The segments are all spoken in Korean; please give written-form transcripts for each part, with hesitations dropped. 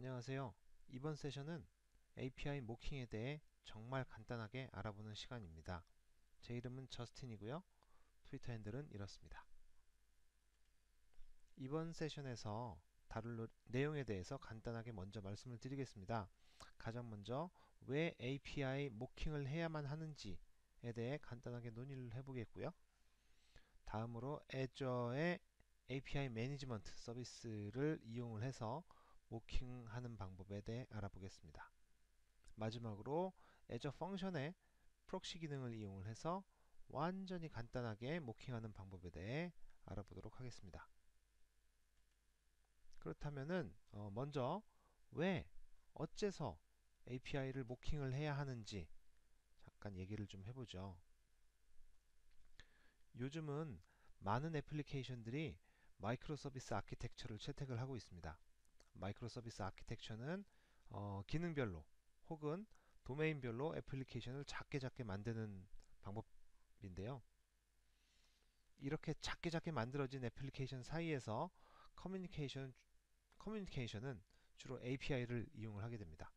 안녕하세요. 이번 세션은 API 모킹에 대해 정말 간단하게 알아보는 시간입니다. 제 이름은 저스틴이고요. 트위터 핸들은 이렇습니다. 이번 세션에서 다룰 내용에 대해서 간단하게 먼저 말씀을 드리겠습니다. 가장 먼저 왜 API 모킹을 해야만 하는지에 대해 간단하게 논의를 해보겠고요. 다음으로 애저의 API 매니지먼트 서비스를 이용을 해서 모킹하는 방법에 대해 알아보겠습니다. 마지막으로 애저 펑션의 프록시 기능을 이용을 해서 완전히 간단하게 모킹하는 방법에 대해 알아보도록 하겠습니다. 그렇다면은 먼저 왜 어째서 API를 모킹을 해야 하는지 잠깐 얘기를 좀 해보죠. 요즘은 많은 애플리케이션들이 마이크로 서비스 아키텍처를 채택을 하고 있습니다. 마이크로 서비스 아키텍처는 기능별로 혹은 도메인별로 애플리케이션을 작게 만드는 방법인데요. 이렇게 작게 만들어진 애플리케이션 사이에서 커뮤니케이션은 주로 API를 이용을 하게 됩니다.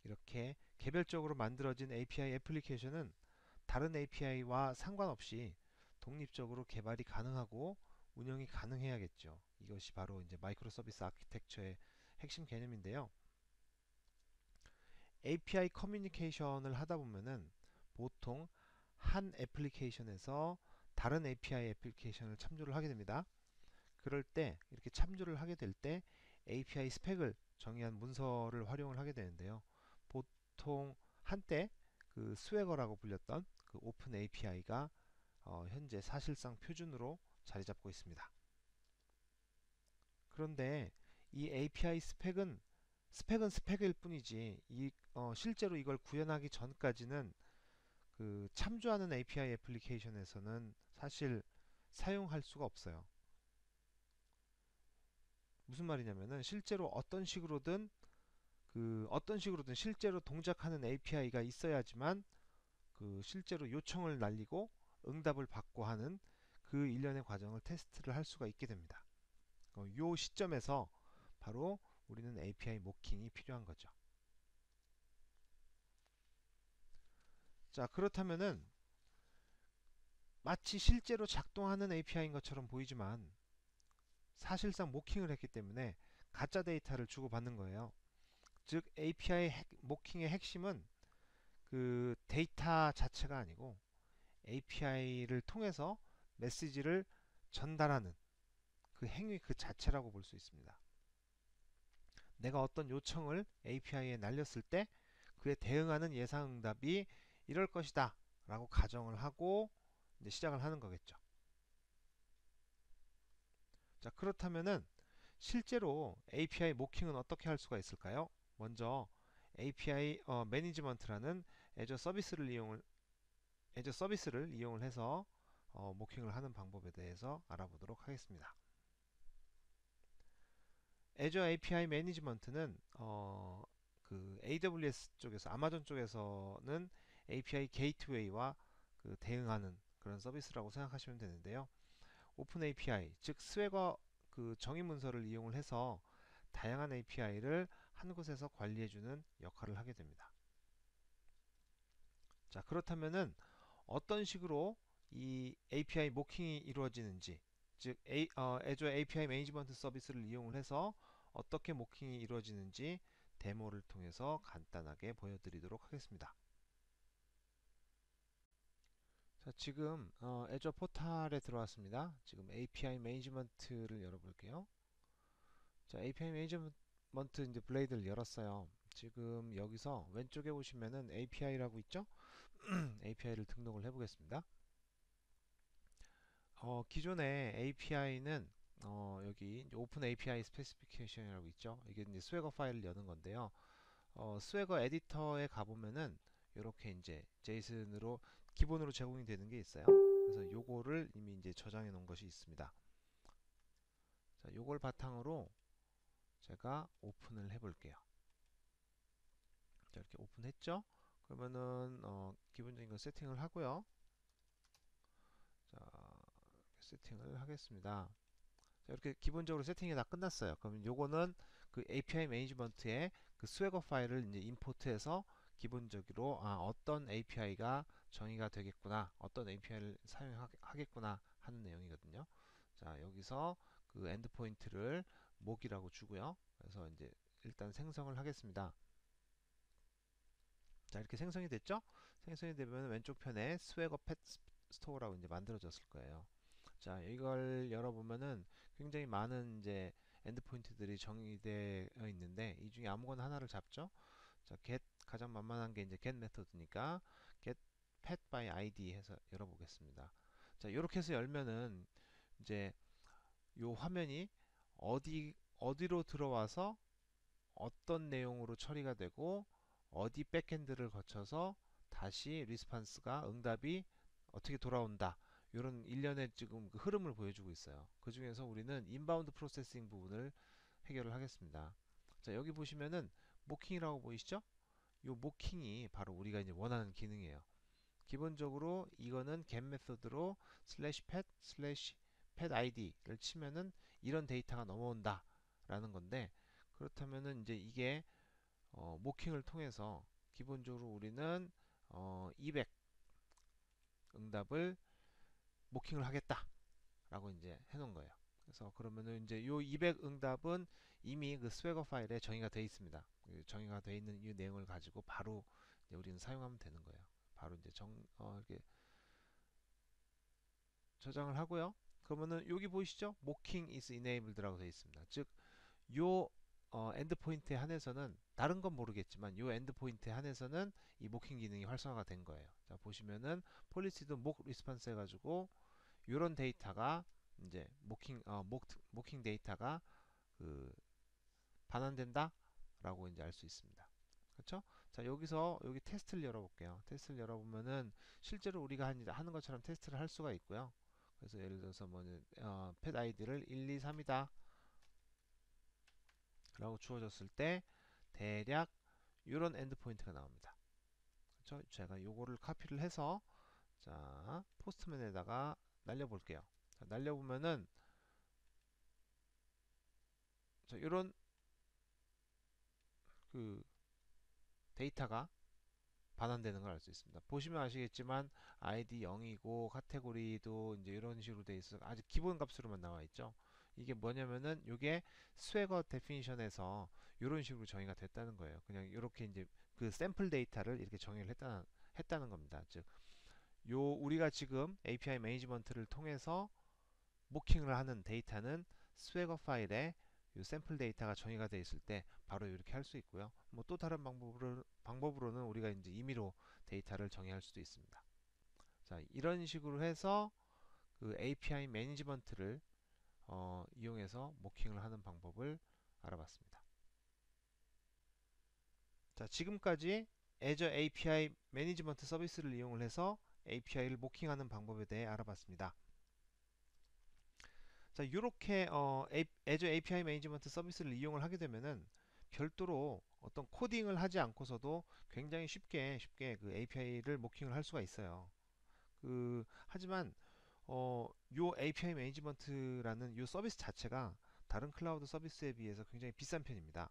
이렇게 개별적으로 만들어진 API 애플리케이션은 다른 API와 상관없이 독립적으로 개발이 가능하고 운영이 가능해야겠죠. 이것이 바로 이제 마이크로 서비스 아키텍처의 핵심 개념인데요. API 커뮤니케이션을 하다 보면은 보통 한 애플리케이션에서 다른 API 애플리케이션을 참조를 하게 됩니다. 그럴 때 이렇게 참조를 하게 될 때 API 스펙을 정의한 문서를 활용을 하게 되는데요. 보통 한때 그 스웨거라고 불렸던 그 오픈 API가 현재 사실상 표준으로 자리 잡고 있습니다. 그런데 이 API 스펙은 스펙일 뿐이지 실제로 이걸 구현하기 전까지는 그 참조하는 API 애플리케이션에서는 사실 사용할 수가 없어요. 무슨 말이냐면은 실제로 어떤 식으로든 실제로 동작하는 API가 있어야지만 그 실제로 요청을 날리고 응답을 받고 하는 그 일련의 과정을 테스트를 할 수가 있게 됩니다. 요 시점에서 바로 우리는 API 모킹이 필요한 거죠. 자, 그렇다면은 마치 실제로 작동하는 API인 것처럼 보이지만 사실상 모킹을 했기 때문에 가짜 데이터를 주고받는 거예요. 즉 API 모킹의 핵심은 그 데이터 자체가 아니고 API를 통해서 메시지를 전달하는 그 행위 그 자체라고 볼 수 있습니다. 내가 어떤 요청을 API에 날렸을 때 그에 대응하는 예상응답이 이럴 것이다 라고 가정을 하고 이제 시작을 하는 거겠죠. 자, 그렇다면은 실제로 API 모킹은 어떻게 할 수가 있을까요? 먼저 API 매니지먼트라는 애저 서비스를 이용을 해서 모킹을 하는 방법에 대해서 알아보도록 하겠습니다. 애저 API 매니지먼트는 그 AWS 쪽에서 아마존 쪽에서는 API 게이트웨이와 그 대응하는 그런 서비스라고 생각하시면 되는데요. 오픈 API 즉 스웨거 그 정의 문서를 이용을 해서 다양한 API를 한 곳에서 관리해주는 역할을 하게 됩니다. 자, 그렇다면은 어떤 식으로 이 API 모킹이 이루어지는지, 즉 애저 API 매니지먼트 서비스를 이용을 해서 어떻게 모킹이 이루어지는지 데모를 통해서 간단하게 보여드리도록 하겠습니다. 자, 지금 애저 포탈에 들어왔습니다. 지금 API 매니지먼트를 열어볼게요. 자, API 매니지먼트 이제 블레이드를 열었어요. 지금 여기서 왼쪽에 보시면은 API라고 있죠? API를 등록을 해보겠습니다. 기존의 API는 여기 오픈 API 스페시피케이션이라고 있죠. 이게 이제 스웨거 파일을 여는 건데요. 스웨거 에디터에 가보면은 이렇게 이제 제이슨으로 기본으로 제공이 되는 게 있어요. 그래서 요거를 이미 이제 저장해 놓은 것이 있습니다. 자, 요걸 바탕으로 제가 오픈을 해 볼게요. 자, 이렇게 오픈했죠? 그러면은 기본적인 거 세팅을 하고요. 자, 세팅을 하겠습니다. 자, 이렇게 기본적으로 세팅이 다 끝났어요. 그러면 요거는 그 API 매니지먼트에 그 스웨거 파일을 이제 임포트해서 기본적으로 어떤 API가 정의가 되겠구나, 어떤 API를 사용하겠구나 하는 내용이거든요. 자, 여기서 그 엔드포인트를 목이라고 주고요. 그래서 이제 일단 생성을 하겠습니다. 자, 이렇게 생성이 됐죠? 생성이 되면 왼쪽 편에 스웨거 펫 스토어라고 이제 만들어졌을 거예요. 자, 이걸 열어보면은 굉장히 많은 이제 엔드포인트들이 정의되어 있는데 이 중에 아무거나 하나를 잡죠. 자, get 가장 만만한 게 이제 get 메서드니까 get pet by id 해서 열어보겠습니다. 자, 이렇게 해서 열면은 이제 요 화면이 어디로 들어와서 어떤 내용으로 처리가 되고 어디 백엔드를 거쳐서 다시 리스판스가 응답이 어떻게 돌아온다. 이런 일련의 지금 그 흐름을 보여주고 있어요. 그 중에서 우리는 인바운드 프로세싱 부분을 해결을 하겠습니다. 자, 여기 보시면은 모킹이라고 보이시죠? 이 모킹이 바로 우리가 이제 원하는 기능이에요. 기본적으로 이거는 get 메소드로 /pet /pet id를 치면은 이런 데이터가 넘어온다 라는 건데, 그렇다면은 이제 이게 모킹을 통해서 기본적으로 우리는 200 응답을 모킹을 하겠다 라고 이제 해놓은 거예요. 그래서 그러면은 이제 요 200 응답은 이미 그 스웨거 파일에 정의가 되어 있습니다. 그 정의가 되어 있는 이 내용을 가지고 바로 이제 우리는 사용하면 되는 거예요. 바로 이제 이렇게 저장을 하고요. 그러면은 여기 보이시죠? Mocking is enabled라고 되어 있습니다. 즉, 요 엔드포인트에 한해서는 다른 건 모르겠지만 요 엔드포인트에 한해서는 이 모킹 기능이 활성화가 된 거예요. 자, 보시면은 폴리시도 목 리스폰스 해가지고 요런 데이터가 이제 모킹 데이터가 그 반환된다 라고 이제 알 수 있습니다. 그렇죠? 자, 여기서 여기 테스트를 열어볼게요. 테스트를 열어보면은 실제로 우리가 하는 것처럼 테스트를 할 수가 있고요. 그래서 예를 들어서 펫 아이디를 1, 2, 3이다 라고 주어졌을 때 대략 이런 엔드포인트가 나옵니다. 그렇죠? 제가 요거를 카피를 해서 자, 포스트맨에다가 날려볼게요. 자, 날려보면은 자, 이런 그 데이터가 반환되는 걸 알 수 있습니다. 보시면 아시겠지만 아이디 0이고 카테고리도 이제 이런 식으로 돼 있어 아주 기본 값으로만 나와 있죠. 이게 뭐냐면은 이게 스웨거 데피니션에서 이런 식으로 정의가 됐다는 거예요. 그냥 이렇게 이제 그 샘플 데이터를 이렇게 정의를 했다는 겁니다. 즉, 요 우리가 지금 API 매니지먼트를 통해서 모킹을 하는 데이터는 스웨거 파일에 이 샘플 데이터가 정의가 되어 있을 때 바로 이렇게 할 수 있고요. 뭐 또 다른 방법으로는 우리가 이제 임의로 데이터를 정의할 수도 있습니다. 자, 이런 식으로 해서 그 API 매니지먼트를 이용해서 모킹을 하는 방법을 알아봤습니다. 자, 지금까지 Azure API 매니지먼트 서비스를 이용을 해서 API를 모킹하는 방법에 대해 알아봤습니다. 자, 이렇게 Azure API 매니지먼트 서비스를 이용을 하게 되면은 별도로 어떤 코딩을 하지 않고서도 굉장히 쉽게 그 API를 모킹을 할 수가 있어요. 하지만 요 API 매니지먼트라는 요 서비스 자체가 다른 클라우드 서비스에 비해서 굉장히 비싼 편입니다.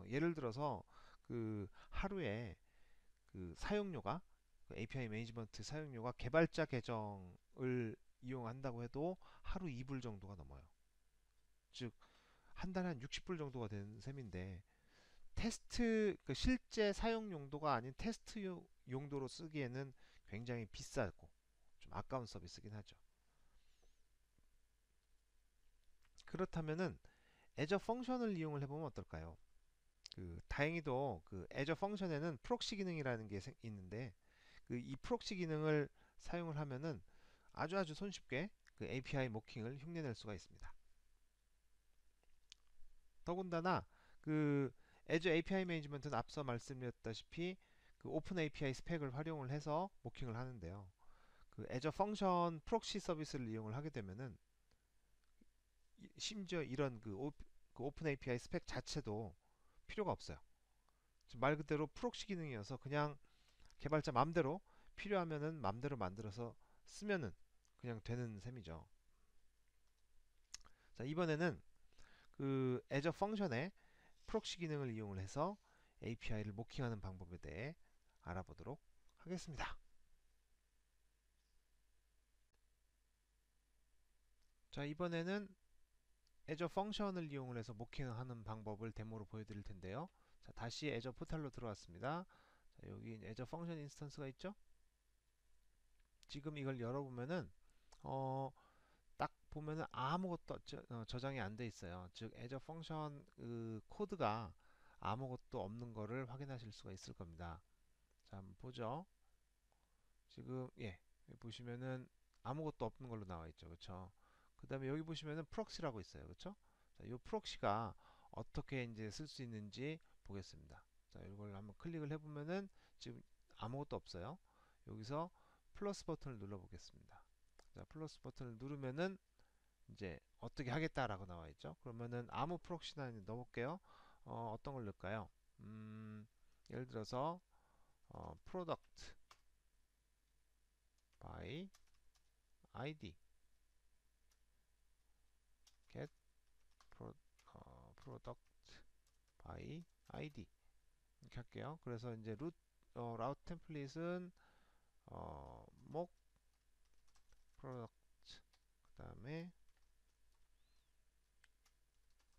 예를 들어서 그 하루에 그 사용료가 그 API 매니지먼트 사용료가 개발자 계정을 이용한다고 해도 하루 2불 정도가 넘어요. 즉, 한 달에 한 60불 정도가 되는 셈인데 그 실제 사용 용도가 아닌 테스트 용도로 쓰기에는 굉장히 비싸고 좀 아까운 서비스긴 하죠. 그렇다면은 Azure 펑션을 이용을 해보면 어떨까요? 다행히도 그 Azure 펑션에는 프록시 기능이라는 게 있는데 이 프록시 기능을 사용을 하면은 아주 손쉽게 그 API 모킹을 흉내낼 수가 있습니다. 더군다나 그 Azure API 매니지먼트는 앞서 말씀드렸다시피 그 오픈 API 스펙을 활용을 해서 모킹을 하는데요. 그 Azure 펑션 프록시 서비스를 이용을 하게 되면은 심지어 이런 그 오픈 API 스펙 자체도 필요가 없어요. 말 그대로 프록시 기능이어서 그냥 개발자 맘대로 필요하면은 맘대로 만들어서 쓰면은 그냥 되는 셈이죠. 자, 이번에는 그 애저 펑션의 프록시 기능을 이용을 해서 API를 모킹하는 방법에 대해 알아보도록 하겠습니다. 자, 이번에는 애저 펑션을 이용을 해서 모킹하는 방법을 데모로 보여드릴 텐데요. 자, 다시 애저 포탈로 들어왔습니다. 자, 여기 애저 펑션 인스턴스가 있죠? 지금 이걸 열어보면은 딱 보면은 아무것도 저장이 안 돼 있어요. 즉 애저 펑션 그 코드가 아무것도 없는 거를 확인하실 수가 있을 겁니다. 자, 한번 보죠. 지금 여기 보시면은 아무것도 없는 걸로 나와 있죠. 그렇죠? 그 다음에 여기 보시면은 프록시라고 있어요. 그렇죠? 자, 이 프록시가 어떻게 이제 쓸 수 있는지 보겠습니다. 자, 이걸 한번 클릭을 해보면은 지금 아무것도 없어요. 여기서 플러스 버튼을 눌러 보겠습니다. 자, 플러스 버튼을 누르면은 이제 어떻게 하겠다라고 나와 있죠. 그러면은 아무 프록시나 넣어볼게요. 어떤 걸 넣을까요? 예를 들어서 product by id get product by id 이렇게 할게요. 그래서 이제 라우트 템플릿은 목 product 그 다음에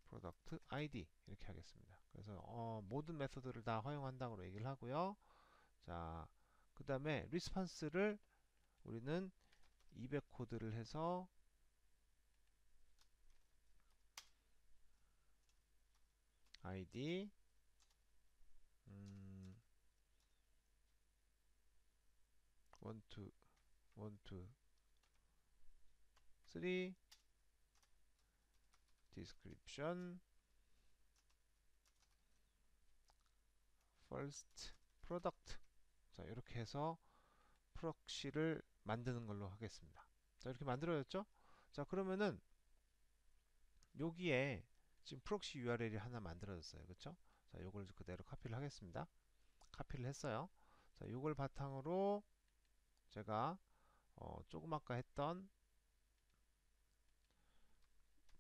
product id 이렇게 하겠습니다. 그래서 모든 메서드를 다 허용한다고 얘기를 하고요. 자, 그 다음에 리스판스를 우리는 200 코드를 해서 id 1, 2, 1, 2, 3 description first product 자, 이렇게 해서 프록시를 만드는 걸로 하겠습니다. 자, 이렇게 만들어졌죠? 자, 그러면은 여기에 지금 프록시 URL이 하나 만들어졌어요. 그쵸? 자, 요걸 그대로 카피를 하겠습니다. 카피를 했어요. 자, 요걸 바탕으로 제가 조금 아까 했던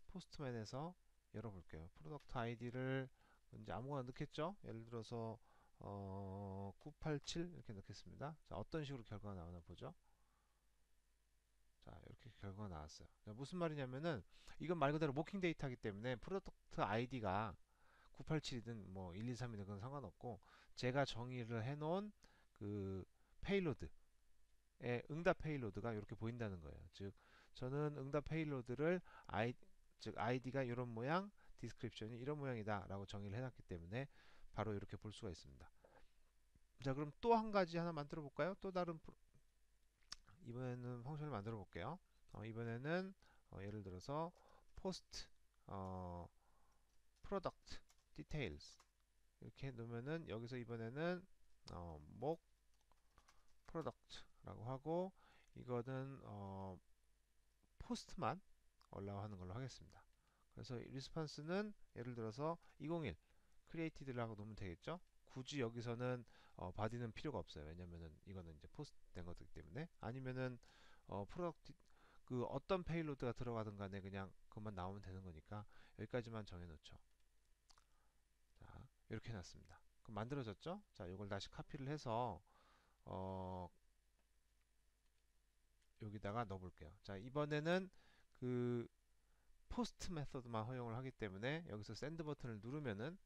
포스트맨에서 열어볼게요. 프로덕트 아이디를 이제 아무거나 넣겠죠? 예를 들어서 987 이렇게 넣겠습니다. 자, 어떤 식으로 결과가 나오나 보죠. 자, 이렇게 결과가 나왔어요. 자, 무슨 말이냐면은 이건 말 그대로 모킹 데이터이기 때문에 프로덕트 아이디가 987이든 뭐 123이든 그건 상관없고 제가 정의를 해놓은 그 페이로드의 응답 페이로드가 이렇게 보인다는 거예요. 즉 저는 응답 페이로드를 즉 아이디가 이런 모양, 디스크립션이 이런 모양이다 라고 정의를 해놨기 때문에 바로 이렇게 볼 수가 있습니다. 자, 그럼 또 한 가지 하나 만들어 볼까요? 또 다른 이번에는 펑션을 만들어 볼게요. 이번에는 예를 들어서 post product details 이렇게 놓으면은 여기서 이번에는 목 product라고 하고 이거는 포스트만 올라가는 걸로 하겠습니다. 그래서 리스판스는 예를 들어서 201 created라고 놓으면 되겠죠. 굳이 여기서는 바디는 필요가 없어요. 왜냐면은 이거는 이제 포스트 된 거기 때문에 아니면은 프로덕트 그 어떤 페이로드가 들어가든 간에 그냥 그것만 나오면 되는 거니까 여기까지만 정해 놓죠. 자, 이렇게 해놨습니다. 그럼 만들어졌죠? 자, 이걸 다시 카피를 해서 여기다가 넣어볼게요. 자, 이번에는 그 포스트 메서드만 허용을 하기 때문에 여기서 샌드 버튼을 누르면은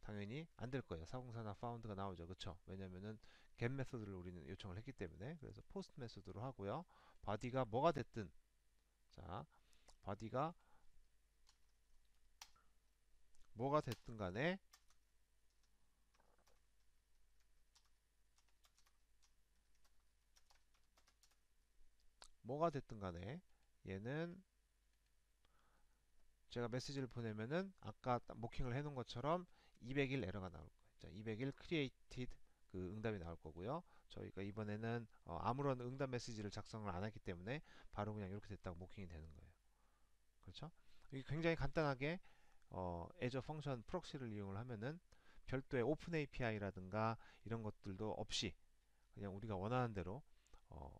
당연히 안 될 거예요. 404나 found가 나오죠. 그쵸? 왜냐면은 get 메서드를 우리는 요청을 했기 때문에 그래서 포스트 메서드로 하고요. 바디가 뭐가 됐든 자, 바디가 뭐가 됐든 간에 뭐가 됐든 간에 얘는 제가 메시지를 보내면은 아까 모킹을 해놓은 것처럼 200일 에러가 나올 거예요. 자, 200일 created 그 응답이 나올 거고요. 저희가 이번에는 아무런 응답 메시지를 작성을 안 했기 때문에 바로 그냥 이렇게 됐다고 모킹이 되는 거예요. 그렇죠? 이게 굉장히 간단하게 애저 펑션 프록시를 이용을 하면은 별도의 오픈 API라든가 이런 것들도 없이 그냥 우리가 원하는 대로 어,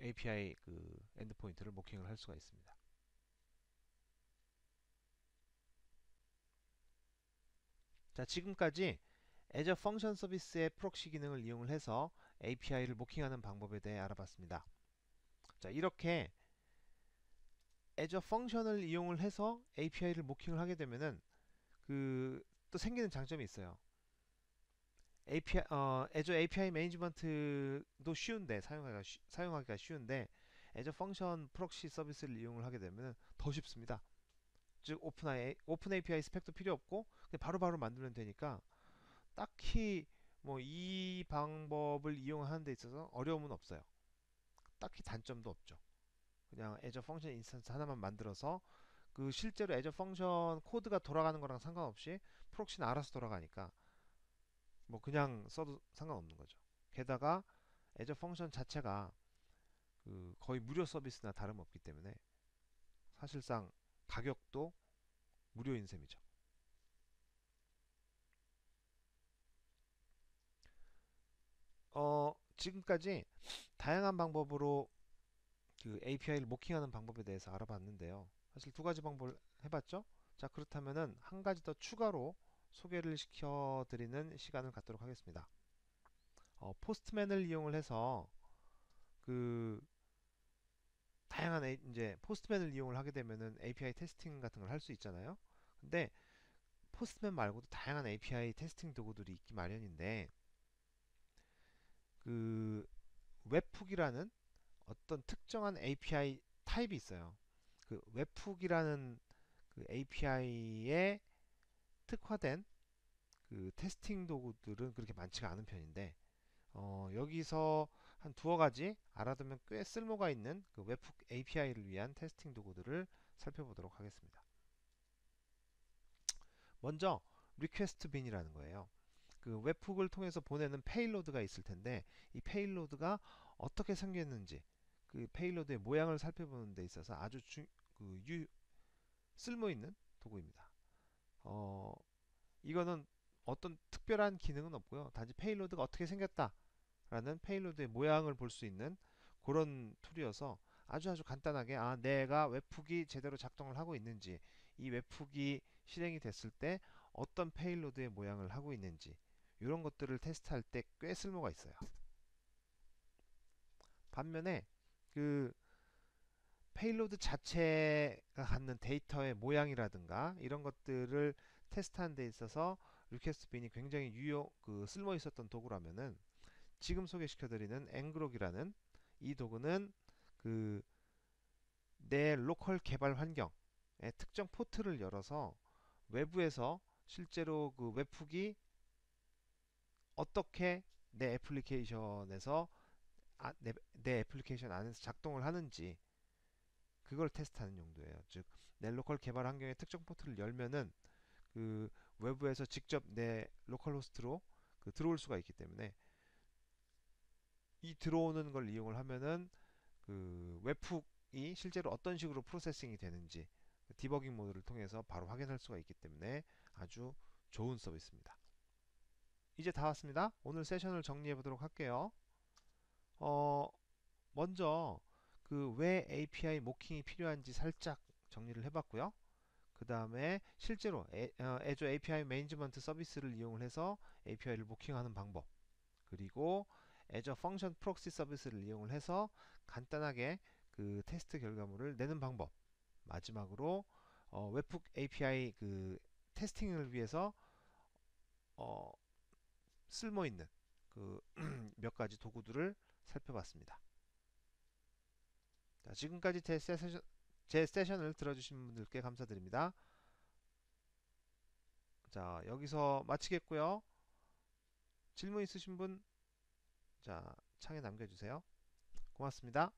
API 그 엔드포인트를 모킹을 할 수가 있습니다. 자, 지금까지 Azure 펑션 서비스의 프록시 기능을 이용을 해서 API를 모킹하는 방법에 대해 알아봤습니다. 자, 이렇게 Azure 펑션을 이용을 해서 API를 모킹을 하게 되면은 또 생기는 장점이 있어요. Azure API 매니지먼트도 쉬운데 사용하기가 쉬운데 Azure 펑션 프록시 서비스를 이용을 하게 되면 더 쉽습니다. 즉 오픈 API 스펙도 필요 없고 그냥 바로바로 만들면 되니까 딱히 뭐 이 방법을 이용하는 데 있어서 어려움은 없어요. 딱히 단점도 없죠. 그냥 Azure 펑션 인스턴스 하나만 만들어서 실제로 Azure 펑션 코드가 돌아가는 거랑 상관없이 프록시는 알아서 돌아가니까 뭐 그냥 써도 상관없는 거죠. 게다가 Azure 펑션 자체가 거의 무료 서비스나 다름없기 때문에 사실상 가격도 무료인 셈이죠. 지금까지 다양한 방법으로 API를 모킹하는 방법에 대해서 알아봤는데요. 사실 두 가지 방법을 해봤죠. 자, 그렇다면은 한 가지 더 추가로 소개를 시켜드리는 시간을 갖도록 하겠습니다. 포스트맨을 이용을 해서 그 다양한 이제 포스트맨을 이용을 하게 되면은 API 테스팅 같은 걸 할 수 있잖아요. 근데 포스트맨 말고도 다양한 API 테스팅 도구들이 있기 마련인데 그 웹훅이라는 어떤 특정한 API 타입이 있어요. 웹훅이라는 API에 특화된 테스팅 도구들은 그렇게 많지가 않은 편인데 여기서 한 두어 가지 알아두면 꽤 쓸모가 있는 웹훅 API를 위한 테스팅 도구들을 살펴보도록 하겠습니다. 먼저 리퀘스트 빈이라는 거예요. 웹훅을 통해서 보내는 페일로드가 있을 텐데 이 페일로드가 어떻게 생겼는지 페일로드의 모양을 살펴보는 데 있어서 아주 쓸모 있는 도구입니다. 이거는 어떤 특별한 기능은 없고요. 단지 페일로드가 어떻게 생겼다 라는 페일로드의 모양을 볼 수 있는 그런 툴이어서 아주 간단하게 내가 웹훅이 제대로 작동을 하고 있는지 이 웹훅이 실행이 됐을 때 어떤 페일로드의 모양을 하고 있는지 이런 것들을 테스트할 때 꽤 쓸모가 있어요. 반면에 그 페일로드 자체가 갖는 데이터의 모양이라든가 이런 것들을 테스트하는 데 있어서 리퀘스트 빈이 굉장히 쓸모 있었던 도구라면은 지금 소개시켜드리는 앵그록이라는 이 도구는 내 로컬 개발 환경에 특정 포트를 열어서 외부에서 실제로 웹훅이 어떻게 내 애플리케이션에서 내 애플리케이션 안에서 작동을 하는지 그걸 테스트하는 용도예요. 즉, 내 로컬 개발 환경의 특정 포트를 열면은 외부에서 직접 내 로컬 호스트로 들어올 수가 있기 때문에 이 들어오는 걸 이용을 하면은 웹훅이 실제로 어떤 식으로 프로세싱이 되는지 디버깅 모드를 통해서 바로 확인할 수가 있기 때문에 아주 좋은 서비스입니다. 이제 다 왔습니다. 오늘 세션을 정리해 보도록 할게요. 어, 먼저 왜 API 모킹이 필요한지 살짝 정리를 해봤고요. 그 다음에 실제로 Azure API 매니지먼트 서비스를 이용을 해서 API를 모킹하는 방법, 그리고 Azure 펑션 프록시 서비스를 이용을 해서 간단하게 테스트 결과물을 내는 방법, 마지막으로 웹훅 API 테스팅을 위해서 어, 쓸모있는 몇 가지 도구들을 살펴봤습니다. 자, 지금까지 제 세션을 들어주신 분들께 감사드립니다. 자, 여기서 마치겠고요. 질문 있으신 분, 자, 창에 남겨주세요. 고맙습니다.